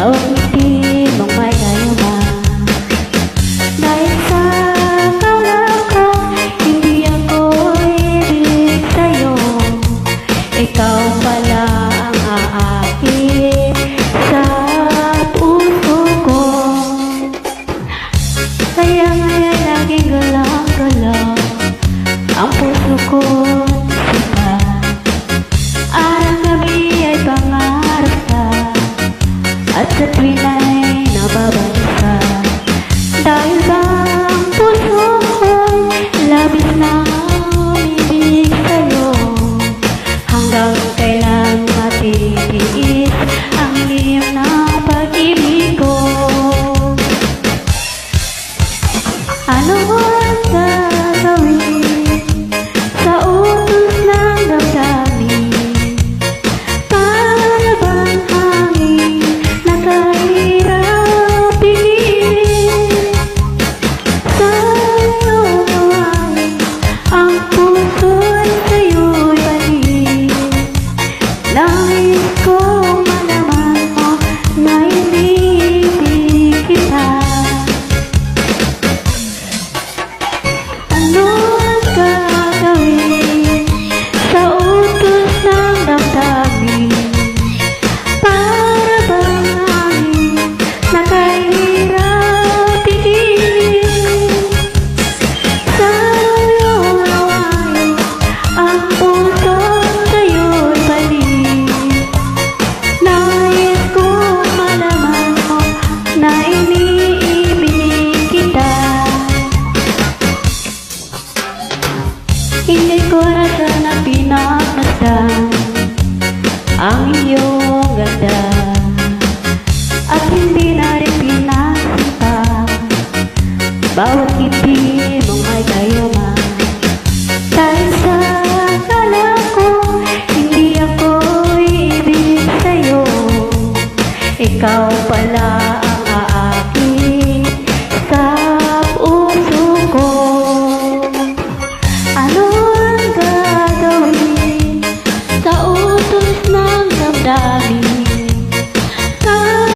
Bawat ngiti mong may kayuma. Dahil sa akala ko, hindi ako ibig sa'yo. Ikaw pala ang aakit sa puso ko. Kaya ngayon laging galang-galang ang puso ko sika. Araw-gabi ay pangarap ka, at sa tuwin ay nababalik ka. Dahil ba ang puso ko'y labis na umibig sa'yo? Hanggang kailan matitiis ang liyong ng pag-ibig ko? Ano ang gagawin sa utos ng damdamin? Para bang hangin na kahirap pigilin? Sa'yo ay ang puso'y sa'yo'y balik. Nais kong malaman mo na inibig kita. Ano ang gagawin sa utos ng damdamin? Para bang hangin na kahirap pigilin? Sa'yo ay ang puso sa'yo'y balik. Nais kong malaman mo na iniibig kita. Hindi ko na sana pinagmasdan ang iyong ganda, at hindi na rin pinasinta bawat ngiti mong may kayuma. Dahil sa akala ko, hindi ako ibig sa'yo. Ikaw pala